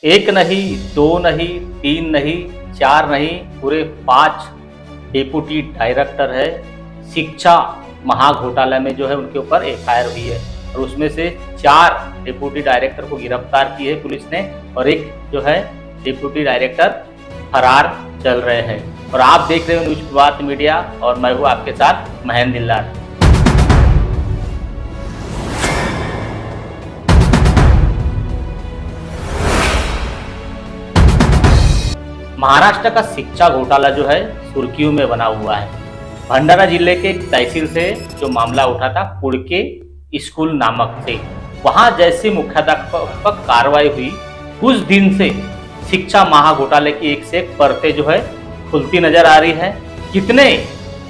एक नहीं, दो नहीं, तीन नहीं, चार नहीं, पूरे 5 डेप्यूटी डायरेक्टर है शिक्षा महाघोटाला में जो है उनके ऊपर एफआईआर हुई है और उसमें से 4 डेप्यूटी डायरेक्टर को गिरफ्तार की है पुलिस ने और एक जो है डेप्यूटी डायरेक्टर फरार चल रहे हैं। और आप देख रहे हो न्यूज प्रभात मीडिया और मैं हूँ आपके साथ महेंद्र दिलदार। महाराष्ट्र का शिक्षा घोटाला जो है सुर्खियों में बना हुआ है। भंडारा जिले के तहसील से जो मामला उठा था कुड़के स्कूल नामक से, वहां जैसे मुख्याध्यापक पर कार्रवाई हुई कुछ दिन से शिक्षा महाघोटाले की एक से एक परतें जो है खुलती नजर आ रही है। कितने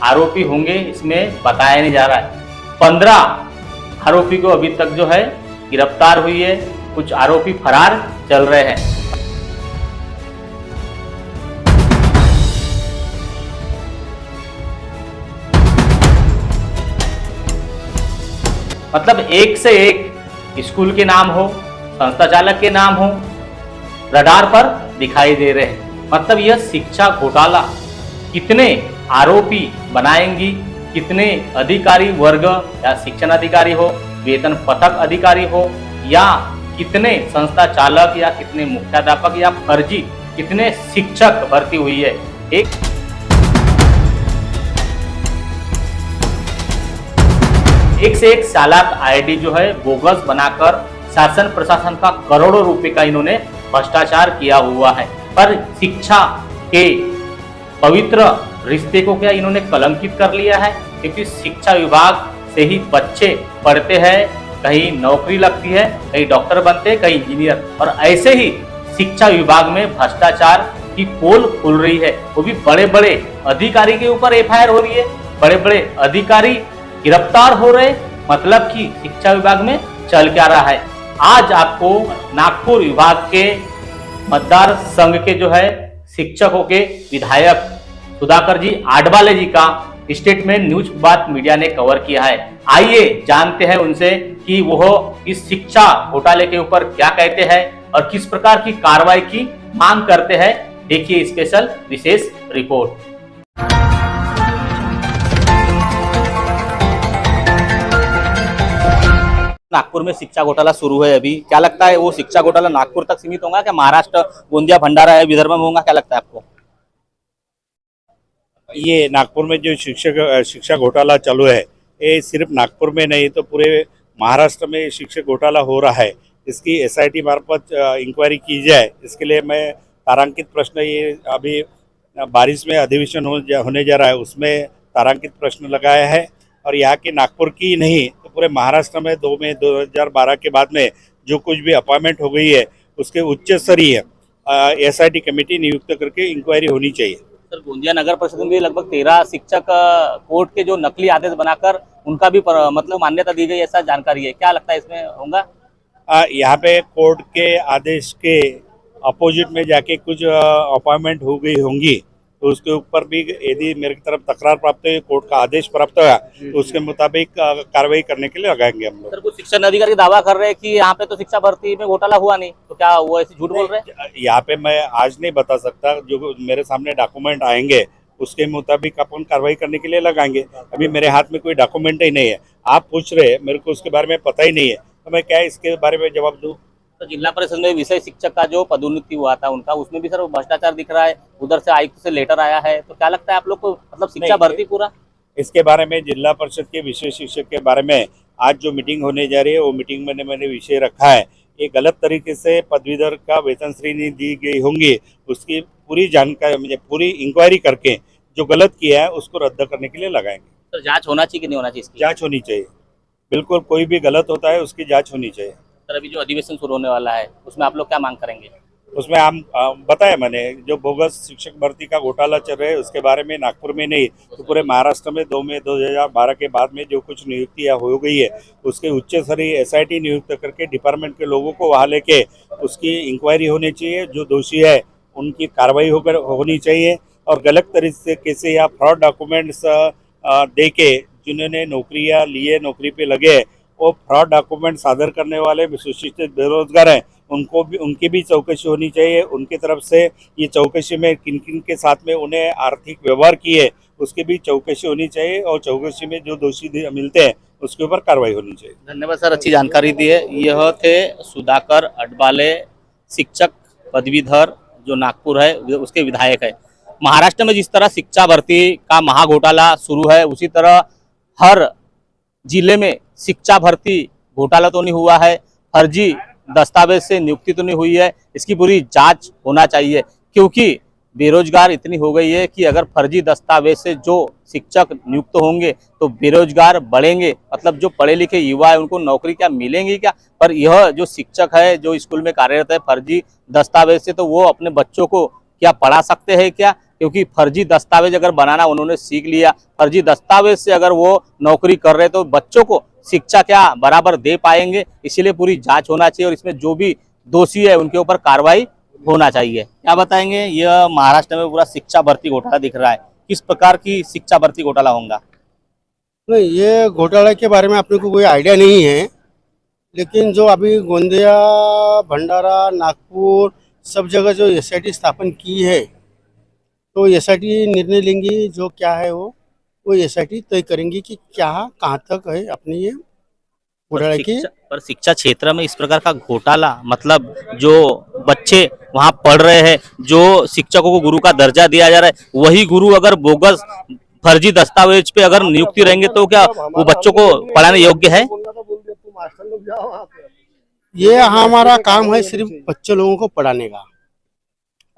आरोपी होंगे इसमें बताया नहीं जा रहा है। 15 आरोपी को अभी तक जो है गिरफ्तार हुई है, कुछ आरोपी फरार चल रहे हैं। मतलब एक से एक स्कूल के नाम हो, संस्था चालक के नाम हो, रडार पर दिखाई दे रहे हैं। मतलब यह शिक्षा घोटाला कितने आरोपी बनाएंगी, कितने अधिकारी वर्ग या शिक्षण अधिकारी हो, वेतन पथक अधिकारी हो, या कितने संस्था चालक या कितने मुख्याध्यापक या फर्जी कितने शिक्षक भर्ती हुई है। एक से एक चालाक आईडी जो है बोगस बनाकर शासन प्रशासन का करोड़ों रुपए का इन्होंने भ्रष्टाचार किया हुआ है। पर शिक्षा के पवित्र रिश्ते को क्या इन्होंने कलंकित कर लिया है, क्योंकि शिक्षा विभाग से ही बच्चे पढ़ते हैं, कहीं नौकरी लगती है, कहीं डॉक्टर बनते हैं, कहीं इंजीनियर। और ऐसे ही शिक्षा विभाग में भ्रष्टाचार की पोल खुल रही है, वो भी बड़े बड़े अधिकारी के ऊपर एफआईआर हो रही है, बड़े बड़े अधिकारी गिरफ्तार हो रहे। मतलब कि शिक्षा विभाग में चल क्या रहा है। आज आपको नागपुर विभाग के मतदार संघ के जो है शिक्षकों के विधायक सुधाकर जी आडवाले जी का स्टेटमेंट न्यूज प्रभात मीडिया ने कवर किया है। आइए जानते हैं उनसे कि वो इस शिक्षा घोटाले के ऊपर क्या कहते हैं और किस प्रकार की कार्रवाई की मांग करते हैं। देखिए स्पेशल विशेष रिपोर्ट। नागपुर में शिक्षा घोटाला शुरू है अभी, क्या लगता है वो शिक्षा घोटाला नागपुर तक सीमित होगा क्या? महाराष्ट्र, गोंदिया, भंडारा है, विदर्भ में होगा, क्या लगता है आपको? ये नागपुर में जो शिक्षा घोटाला चालू है, ये सिर्फ नागपुर में नहीं तो पूरे महाराष्ट्र में शिक्षक घोटाला हो रहा है। इसकी एसआईटी मार्फत इंक्वायरी की जाए, इसके लिए मैं तारांकित प्रश्न, ये अभी बारिश में अधिवेशन होने जा रहा है, उसमें तारांकित प्रश्न लगाया है। और यहाँ की नागपुर की नहीं तो पूरे महाराष्ट्र में 2 मई 2012 के बाद में जो कुछ भी अपॉइंटमेंट हो गई है उसके उच्च स्तरीय एसआईटी कमेटी नियुक्त करके इंक्वायरी होनी चाहिए। सर, गोंदिया नगर परिषद में लगभग 13 शिक्षक कोर्ट के जो नकली आदेश बनाकर उनका भी मतलब मान्यता दी गई, ऐसा जानकारी है, क्या लगता है इसमें होगा? यहाँ पे कोर्ट के आदेश के अपोजिट में जाके कुछ अपॉइंटमेंट हो गई होंगी तो उसके ऊपर भी यदि मेरे की तरफ तकरार प्राप्त हुई, कोर्ट का आदेश प्राप्त हुआ तो उसके मुताबिक कार्रवाई करने के लिए लगाएंगे हम लोग। सर, कुछ शिक्षण अधिकारी दावा कर रहे हैं कि यहाँ पे तो शिक्षा भर्ती में घोटाला हुआ नहीं, तो क्या वो ऐसे झूठ बोल रहे हैं? यहाँ पे मैं आज नहीं बता सकता, जो मेरे सामने डॉक्यूमेंट आएंगे उसके मुताबिक अपन कार्रवाई करने के लिए लगाएंगे। अभी मेरे हाथ में कोई डॉक्यूमेंट ही नहीं है, आप पूछ रहे, मेरे को उसके बारे में पता ही नहीं है, तो मैं क्या इसके बारे में जवाब दूँ? तो जिला परिषद में विषय शिक्षक का जो पदोन्नति हुआ था उनका, उसमें भी सर भ्रष्टाचार दिख रहा है, उधर से आयुक्त से लेटर आया है, तो क्या लगता है आप लोग को, मतलब शिक्षा भर्ती पूरा? इसके बारे में जिला परिषद के विषय शिक्षक के बारे में आज जो मीटिंग होने जा रही है वो मीटिंग में मैंने विषय रखा है। ये गलत तरीके से पदवीधर का वेतन श्रेणी दी गई होंगी, उसकी पूरी जानकारी, मुझे पूरी इंक्वायरी करके जो गलत किया है उसको रद्द करने के लिए लगाएंगे। तो जांच होना चाहिए कि नहीं होना चाहिए इसकी? जांच होनी चाहिए, बिल्कुल कोई भी गलत होता है उसकी जांच होनी चाहिए। सर, अभी जो अधिवेशन शुरू होने वाला है उसमें आप लोग क्या मांग करेंगे? उसमें हम बताया मैंने, जो बोगस शिक्षक भर्ती का घोटाला चल रहा है उसके बारे में नागपुर में नहीं तो पूरे महाराष्ट्र में 2 मई 2012 के बाद में जो कुछ नियुक्तियां हो गई है उसके उच्च स्तरीय एसआईटी नियुक्त करके डिपार्टमेंट के लोगों को वहाँ लेके उसकी इंक्वायरी होनी चाहिए। जो दोषी है उनकी कार्रवाई होनी चाहिए और गलत तरीके से या फ्रॉड डॉक्यूमेंट्स दे के जिन्होंने नौकरियां लिए, नौकरी पे लगे, वो फ्रॉड डॉक्यूमेंट सादर करने वाले सुशिक्षित बेरोजगार हैं उनकी भी चौकसी होनी चाहिए। उनकी तरफ से ये चौकसी में किन किन के साथ में उन्हें आर्थिक व्यवहार किए उसकी भी चौकसी होनी चाहिए और चौकसी में जो दोषी मिलते हैं उसके ऊपर कार्रवाई होनी चाहिए। धन्यवाद सर, अच्छी जानकारी दी है। यह थे सुधाकर अडबाले, शिक्षक पदवीधर जो नागपुर है उसके विधायक है। महाराष्ट्र में जिस तरह शिक्षा भर्ती का महाघोटाला शुरू है उसी तरह हर जिले में शिक्षा भर्ती घोटाला तो नहीं हुआ है, फर्जी दस्तावेज से नियुक्ति तो नहीं हुई है, इसकी पूरी जांच होना चाहिए। क्योंकि बेरोजगार इतनी हो गई है कि अगर फर्जी दस्तावेज से जो शिक्षक नियुक्त होंगे तो बेरोजगार बढ़ेंगे, मतलब जो पढ़े लिखे युवा है उनको नौकरी क्या मिलेंगी क्या। पर यह जो शिक्षक है जो स्कूल में कार्यरत है फर्जी दस्तावेज से, तो वो अपने बच्चों को क्या पढ़ा सकते हैं क्या? क्योंकि फर्जी दस्तावेज अगर बनाना उन्होंने सीख लिया, फर्जी दस्तावेज से अगर वो नौकरी कर रहे तो बच्चों को शिक्षा क्या बराबर दे पाएंगे। इसीलिए पूरी जांच होना चाहिए और इसमें जो भी दोषी है उनके ऊपर कार्रवाई होना चाहिए। क्या बताएंगे, यह महाराष्ट्र में पूरा शिक्षा भर्ती घोटाला दिख रहा है, किस प्रकार की शिक्षा भर्ती घोटाला होगा? नहीं, ये घोटाला के बारे में अपने को कोई आइडिया नहीं है, लेकिन जो अभी गोंदिया, भंडारा, नागपुर सब जगह जो एसआईटी स्थापन की है तो एसआईटी निर्णय लेंगी, जो क्या है वो एसआईटी तय करेंगी कि क्या कहाँ तक है अपनी ये घोटाला की। पर शिक्षा क्षेत्र में इस प्रकार का घोटाला, मतलब जो बच्चे वहां पढ़ रहे हैं, जो शिक्षकों को गुरु का दर्जा दिया जा रहा है, वही गुरु अगर बोगस फर्जी दस्तावेज पे अगर नियुक्ति रहेंगे तो क्या वो बच्चों को पढ़ाने योग्य है? ये हमारा काम है सिर्फ बच्चे लोगों को पढ़ाने का।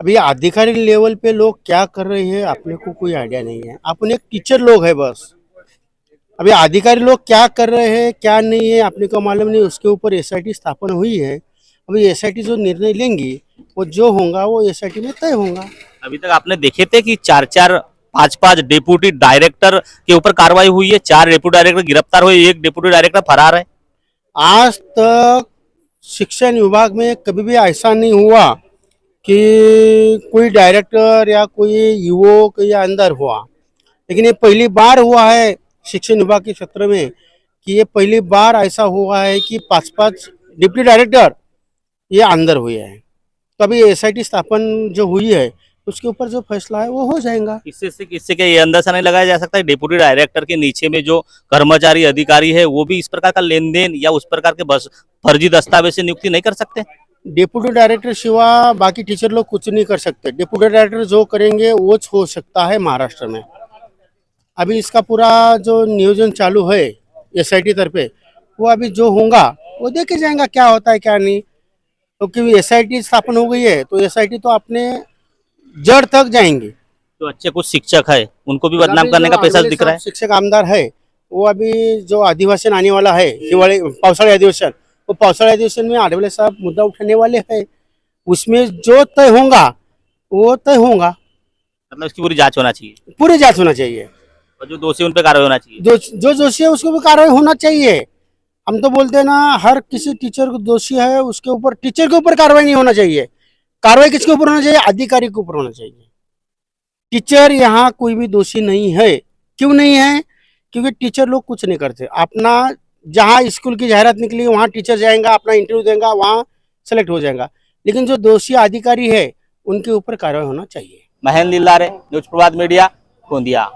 अभी अधिकारी लेवल पे लोग क्या कर रहे हैं अपने को कोई आइडिया नहीं है, अपन एक टीचर लोग है बस। अभी अधिकारी लोग क्या कर रहे हैं क्या नहीं है अपने को मालूम नहीं, उसके ऊपर एसआईटी स्थापना हुई है। अभी एसआईटी जो निर्णय लेंगी वो जो होगा वो एसआईटी में तय होगा। अभी तक आपने देखे थे कि 4-4, 5-5 डेप्यूटी डायरेक्टर के ऊपर कार्रवाई हुई है, 4 डेप्यूटी डायरेक्टर गिरफ्तार हुए, 1 डेप्यूटी डायरेक्टर फरार है। आज तक शिक्षण विभाग में कभी भी ऐसा नहीं हुआ कि कोई डायरेक्टर या कोई युवक या अंदर हुआ, लेकिन ये पहली बार हुआ है शिक्षण विभाग के क्षेत्र में कि ये पहली बार ऐसा हुआ है कि 5-5 डिप्टी डायरेक्टर ये अंदर हुए हैं। तो अभी एसआईटी स्थापन जो हुई है उसके ऊपर जो फैसला है वो हो जाएगा। इससे क्या ये अंदाजा नहीं लगाया जा सकता है डेप्यूटी डायरेक्टर के नीचे में जो कर्मचारी अधिकारी है वो भी इस प्रकार का लेन देन या उस प्रकार के बस फर्जी दस्तावेज से नियुक्ति नहीं कर सकते? डेप्यूटी डायरेक्टर सिवा बाकी टीचर लोग कुछ नहीं कर सकते। डेप्यूटी डायरेक्टर जो करेंगे वो हो सकता है महाराष्ट्र में। अभी इसका पूरा जो नियोजन चालू है एसआईटी तरफे, वो अभी जो होगा वो देखे जाएगा क्या होता है क्या नहीं। क्योंकि एसआईटी स्थापन हो गई है तो एसआईटी तो अपने जड़ तक जाएंगे। जो अच्छे कुछ शिक्षक है उनको भी बदनाम करने का पैसा दिख रहा है। शिक्षक आमदार है वो अभी जो अधिवेशन आने वाला है हिवाळी पावसाळी अधिवेशन, वो पावसाळी अधिवेशन में आठवले साहब मुद्दा उठाने वाले हैं, उसमें जो तय होगा वो तय होगा। मतलब इसकी पूरी जांच होना चाहिए, पूरी जांच होना चाहिए और जो दोषी उन पर कार्रवाई होना चाहिए। जो दोषी है उसको भी कार्रवाई होना चाहिए। हम तो बोलते हैं ना, हर किसी टीचर को दोषी है उसके ऊपर टीचर के ऊपर कार्रवाई नहीं होना चाहिए। कार्रवाई किसके ऊपर होना चाहिए? अधिकारी के ऊपर होना चाहिए। टीचर यहाँ कोई भी दोषी नहीं है। क्यों नहीं है? क्योंकि टीचर लोग कुछ नहीं करते। अपना जहाँ स्कूल की जाहिरात निकली वहाँ टीचर जाएगा, अपना इंटरव्यू देगा, वहाँ सेलेक्ट हो जाएगा। लेकिन जो दोषी अधिकारी है उनके ऊपर कार्रवाई होना चाहिए। महेंद्र लिल्लारे, न्यूज प्रभात मीडिया, गोंदिया।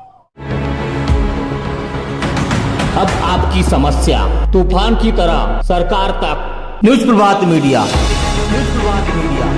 अब आपकी समस्या तूफान की तरह सरकार तक। न्यूज प्रभात मीडिया, न्यूज प्रभात मीडिया।